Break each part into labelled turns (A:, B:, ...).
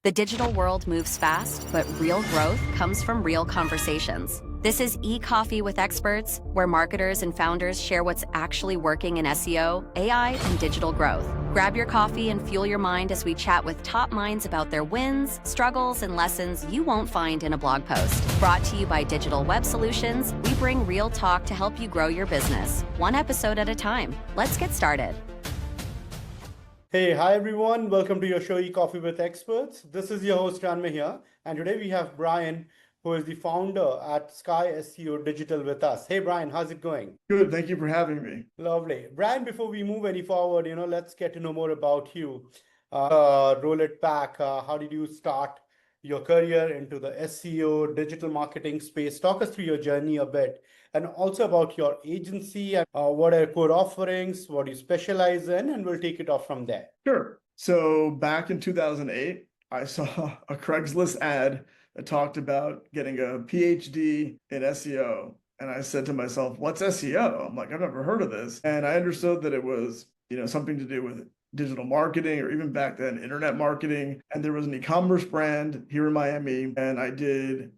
A: The digital world moves fast, but real growth comes from real conversations. This is e-Coffee with Experts, where marketers and founders share what's actually working in SEO, AI, and digital growth. Grab your coffee and fuel your mind as we chat with top minds about their wins, struggles, and lessons you won't find in a blog post. Brought to you by Digital Web Solutions, we bring real talk to help you grow your business, one episode at a time. Let's get started.
B: Hey, hi everyone. Welcome to your show, E-Coffee with Experts. This is your host, Ranmay here. And today we have Bryan, who is the founder at Sky SEO Digital with us. Hey, Bryan, how's it going?
C: Good. Thank you for having me.
B: Lovely. Bryan, before we move any forward, let's get to know more about you. Roll it back. How did you start your career into the SEO digital marketing space? Talk us through your journey a bit, and also about your agency and what are your core offerings, what you specialize in, and we'll take it off from there.
C: Sure. So back in 2008, I saw a Craigslist ad that talked about getting a PhD in SEO. And I said to myself, what's SEO? I'm like, I've never heard of this. And I understood that it was, something to do with digital marketing, or even back then, internet marketing. And there was an e-commerce brand here in Miami, and I did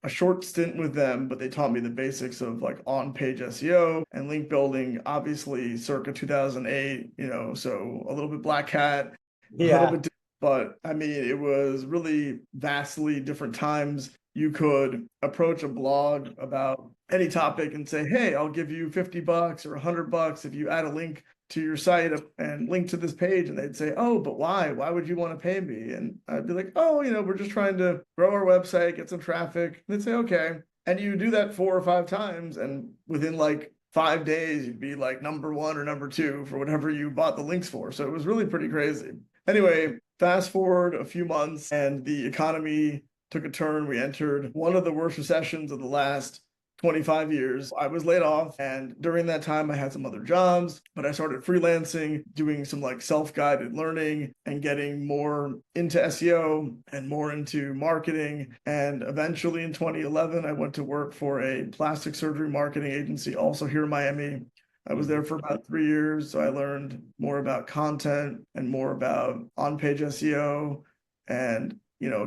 C: a short stint with them, but they taught me the basics of like on-page SEO and link building, obviously circa 2008, so a little bit black hat, a little bit, but I mean, it was really vastly different times. You could approach a blog about any topic and say, hey, I'll give you $50 or $100 if you add a link to your site and link to this page. And they'd say, oh, but why? Why would you want to pay me? And I'd be like, oh, we're just trying to grow our website, get some traffic. And they'd say, okay. And you do that 4 or 5 times. And within like 5 days, you'd be like number 1 or number 2 for whatever you bought the links for. So it was really pretty crazy. Anyway, fast forward a few months and the economy took a turn. We entered one of the worst recessions of the last 25 years. I was laid off, and during that time I had some other jobs, but I started freelancing, doing some like self-guided learning and getting more into SEO and more into marketing. And eventually in 2011, I went to work for a plastic surgery marketing agency, also here in Miami. I was there for about 3 years, so I learned more about content and more about on-page SEO and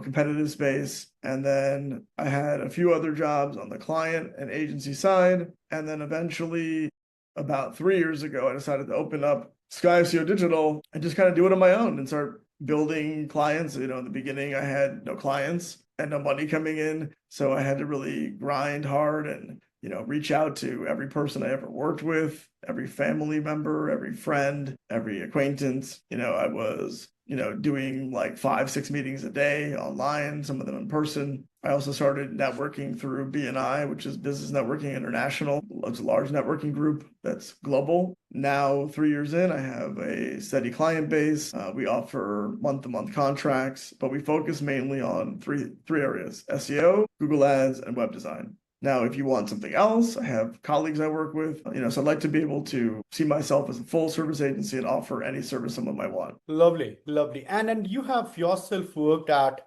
C: competitive space. And then I had a few other jobs on the client and agency side. And then eventually, about 3 years ago, I decided to open up Sky SEO Digital and just kind of do it on my own and start building clients. In the beginning, I had no clients and no money coming in. So I had to really grind hard and, reach out to every person I ever worked with, every family member, every friend, every acquaintance. I was doing like 5-6 meetings a day online, some of them in person. I also started networking through BNI, which is Business Networking International. It's a large networking group that's global. Now, 3 years in, I have a steady client base. We offer month-to-month contracts, but we focus mainly on three areas: SEO, Google Ads, and web design. Now, if you want something else, I have colleagues I work with, so I'd like to be able to see myself as a full service agency and offer any service someone might want.
B: Lovely, lovely. And you have yourself worked at,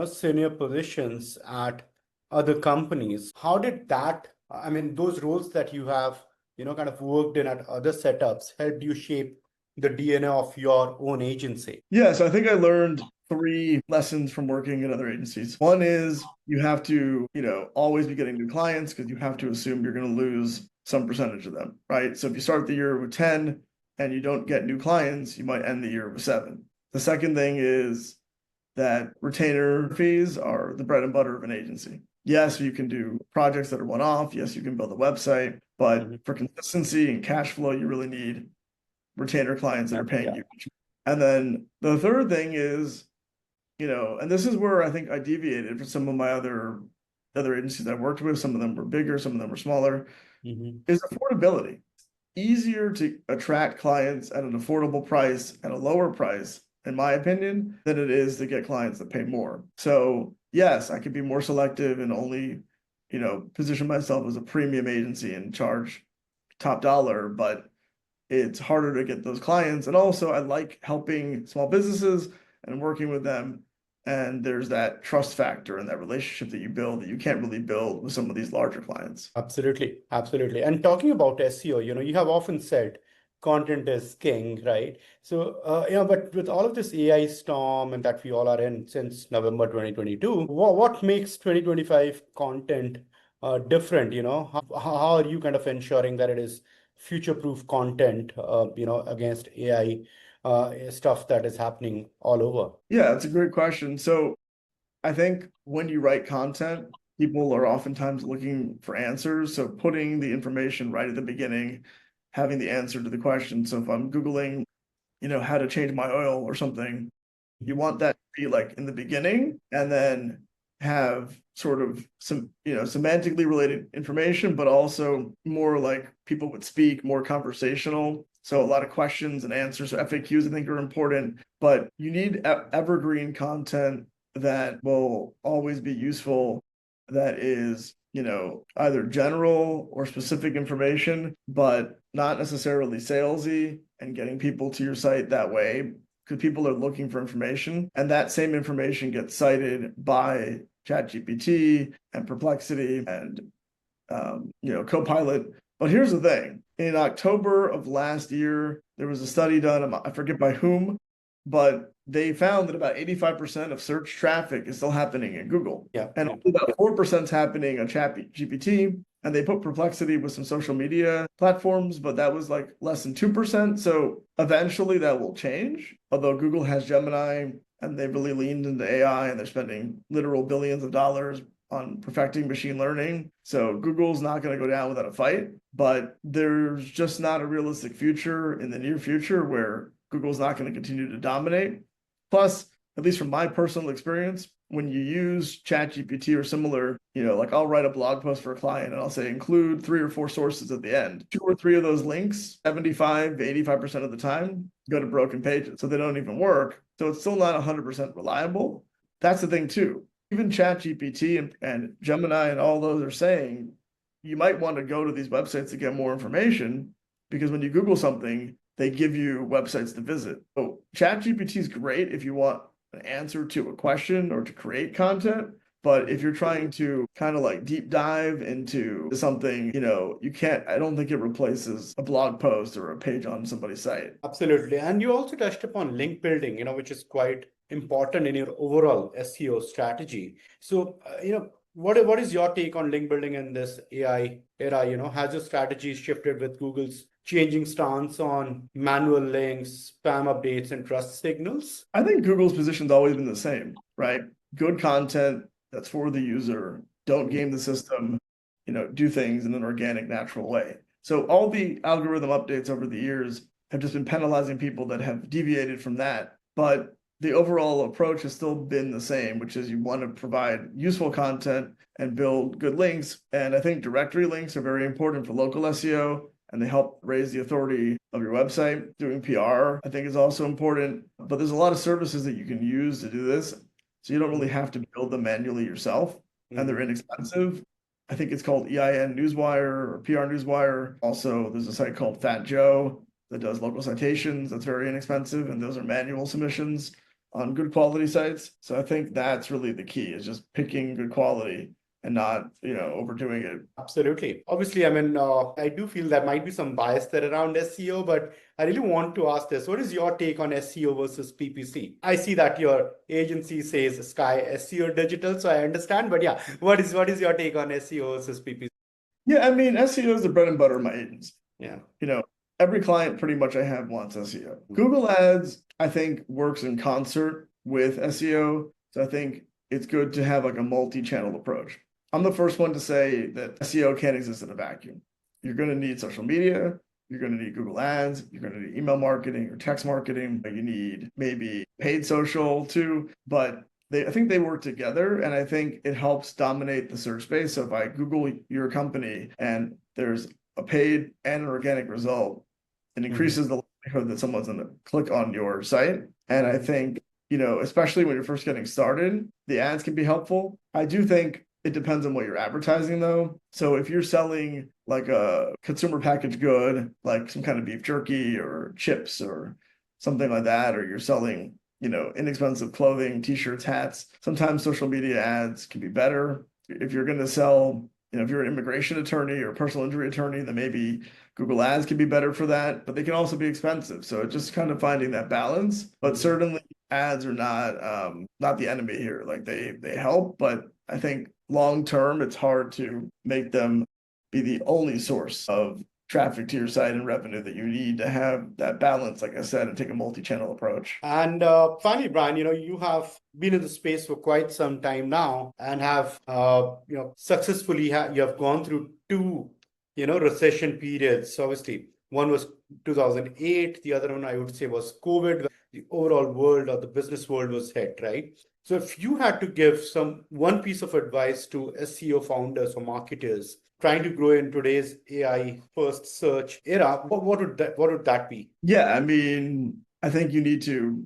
B: senior positions at other companies. How did that, those roles that you have, kind of worked in at other setups helped you shape the DNA of your own agency?
C: Yeah, so I think I learned 3 lessons from working at other agencies. One is you have to, always be getting new clients, because you have to assume you're going to lose some percentage of them, right? So if you start the year with 10 and you don't get new clients, you might end the year with 7. The second thing is that retainer fees are the bread and butter of an agency. Yes, you can do projects that are one-off. Yes, you can build a website, but for consistency and cash flow, you really need retainer clients that are paying you. And then the third thing is, and this is where I think I deviated from some of my other agencies I worked with. Some of them were bigger, some of them were smaller, is affordability. Easier to attract clients at an affordable price at a lower price, in my opinion, than it is to get clients that pay more. So yes, I could be more selective and only, position myself as a premium agency and charge top dollar, but it's harder to get those clients. And also I like helping small businesses and working with them. And there's that trust factor and that relationship that you build that you can't really build with some of these larger clients.
B: Absolutely. Absolutely. And talking about SEO, you have often said content is king, right? So, but with all of this AI storm and that we all are in since November 2022, what makes 2025 content different? How are you kind of ensuring that it is future-proof content, against AI stuff that is happening all over?
C: Yeah, that's a great question. So I think when you write content, people are oftentimes looking for answers. So putting the information right at the beginning, having the answer to the question. So if I'm Googling, how to change my oil or something, you want that to be like in the beginning and then have sort of some, semantically related information, but also more like people would speak, more conversational. So a lot of questions and answers, so FAQs I think are important, but you need evergreen content that will always be useful, that is, either general or specific information, but not necessarily salesy, and getting people to your site that way because people are looking for information, and that same information gets cited by ChatGPT and Perplexity and Copilot. But here's the thing. In October of last year, there was a study done, I forget by whom, but they found that about 85% of search traffic is still happening in Google.
B: Yeah.
C: And only about 4% is happening on ChatGPT. And they put Perplexity with some social media platforms, but that was like less than 2%. So eventually that will change. Although Google has Gemini and they've really leaned into AI and they're spending literal billions of dollars on perfecting machine learning. So Google's not going to go down without a fight, but there's just not a realistic future in the near future where Google's not going to continue to dominate. Plus, at least from my personal experience, when you use ChatGPT or similar, like I'll write a blog post for a client and I'll say include 3 or 4 sources at the end. 2 or 3 of those links, 75 to 85% of the time, go to broken pages. So they don't even work. So it's still not 100% reliable. That's the thing too. Even ChatGPT and Gemini and all those are saying you might want to go to these websites to get more information, because when you Google something, they give you websites to visit. So ChatGPT is great if you want an answer to a question or to create content. But if you're trying to kind of like deep dive into something, I don't think it replaces a blog post or a page on somebody's site.
B: Absolutely. And you also touched upon link building, which is quite important in your overall SEO strategy. So, what is your take on link building in this AI era? Has your strategy shifted with Google's changing stance on manual links, spam updates, and trust signals?
C: I think Google's position's always been the same, right? Good content that's for the user. Don't game the system, do things in an organic, natural way. So all the algorithm updates over the years have just been penalizing people that have deviated from that. But the overall approach has still been the same, which is you want to provide useful content and build good links. And I think directory links are very important for local SEO, and they help raise the authority of your website. Doing PR, I think, is also important. But there's a lot of services that you can use to do this, so you don't really have to build them manually yourself, and they're inexpensive. I think it's called EIN Newswire or PR Newswire. Also, there's a site called Fat Joe that does local citations. That's very inexpensive, and those are manual submissions on good quality sites. So I think that's really the key, is just picking good quality and not, overdoing it.
B: Absolutely. Obviously, I do feel there might be some bias there around SEO, but I really want to ask this. What is your take on SEO versus PPC? I see that your agency says Sky SEO Digital, so I understand. But yeah, what is your take on SEO versus PPC?
C: Yeah, SEO is the bread and butter of my agency.
B: Yeah.
C: Every client pretty much I have wants SEO. Google Ads, I think, works in concert with SEO. So I think it's good to have like a multi-channel approach. I'm the first one to say that SEO can't exist in a vacuum. You're going to need social media. You're going to need Google Ads. You're going to need email marketing or text marketing. You need maybe paid social too. But I think they work together, and I think it helps dominate the search space. So if I Google your company and there's a paid and an organic result, it increases the likelihood that someone's going to click on your site. And I think, especially when you're first getting started, the ads can be helpful. I do think it depends on what you're advertising, though. So if you're selling like a consumer packaged good, like some kind of beef jerky or chips or something like that, or you're selling, inexpensive clothing, t-shirts, hats, sometimes social media ads can be better. If you're going to sell if you're an immigration attorney or personal injury attorney, then maybe Google Ads can be better for that, but they can also be expensive. So just kind of finding that balance. But certainly ads are not the enemy here. Like they help, but I think long term it's hard to make them be the only source of traffic to your site and revenue. That you need to have that balance, like I said, and take a multi-channel approach.
B: And finally, Bryan, you have been in the space for quite some time now and have, successfully you have gone through two, recession periods. Obviously, one was 2008. The other one, I would say, was COVID. The overall world or the business world was hit, right? So if you had to give one piece of advice to SEO founders or marketers trying to grow in today's AI first search era, what would that be?
C: Yeah, I mean, I think you need to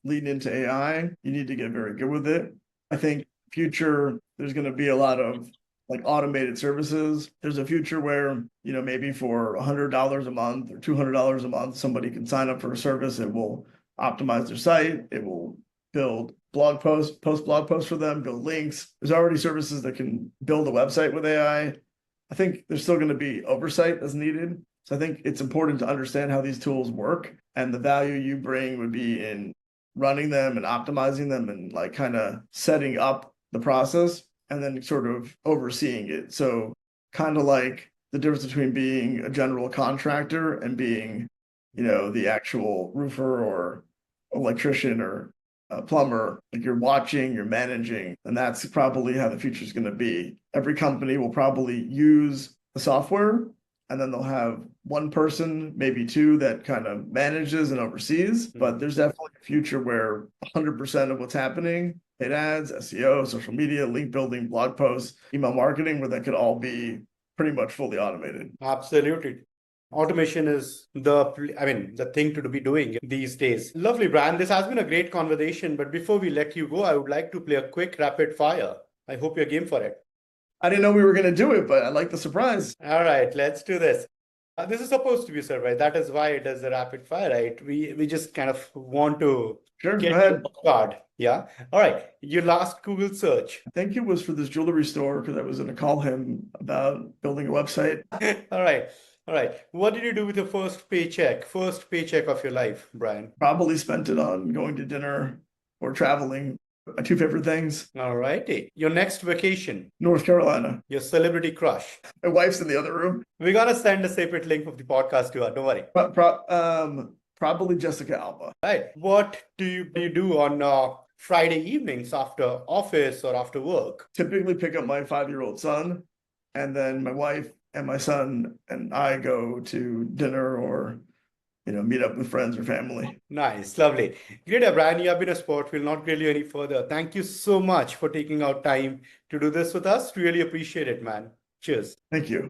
C: lean into AI. You need to get very good with it. I think future, there's going to be a lot of like automated services. There's a future where, maybe for $100 a month or $200 a month, somebody can sign up for a service. It will optimize their site. It will build blog posts, post blog posts for them, build links. There's already services that can build a website with AI. I think there's still going to be oversight that's needed. So I think it's important to understand how these tools work, and the value you bring would be in running them and optimizing them and like kind of setting up the process and then sort of overseeing it. So kind of like the difference between being a general contractor and being, the actual roofer or electrician or a plumber. Like you're watching, you're managing, and that's probably how the future is going to be. Every company will probably use the software, and then they'll have one person, maybe two, that kind of manages and oversees. But there's definitely a future where 100% of what's happening, paid ads, SEO, social media, link building, blog posts, email marketing, where that could all be pretty much fully automated.
B: Absolutely. Automation is the thing to be doing these days. Lovely, Bryan. This has been a great conversation, but before we let you go, I would like to play a quick rapid fire. I hope you're game for it.
C: I didn't know we were going to do it, but I like the surprise.
B: All right, let's do this. This is supposed to be a surprise. That is why it is a rapid fire, right? We just kind of want to
C: Sure,
B: get
C: go ahead.
B: your card. Yeah. All right. Your last Google search.
C: I think it was for this jewelry store because I was going to call him about building a website.
B: All right. All right. What did you do with your first paycheck of your life, Bryan?
C: Probably spent it on going to dinner or traveling. My two favorite things.
B: All righty. Your next vacation.
C: North Carolina.
B: Your celebrity crush.
C: My wife's in the other room.
B: We're gonna send a separate link of the podcast to her. Don't worry.
C: Probably Jessica Alba.
B: Right. What do you do on Friday evenings after office or after work?
C: Typically pick up my 5-year-old son, and then my wife and my son and I go to dinner or meet up with friends or family.
B: Nice, lovely. Great, Bryan. You have been a sport. We'll not grill you any further. Thank you so much for taking out time to do this with us. Really appreciate it, man. Cheers.
C: Thank you.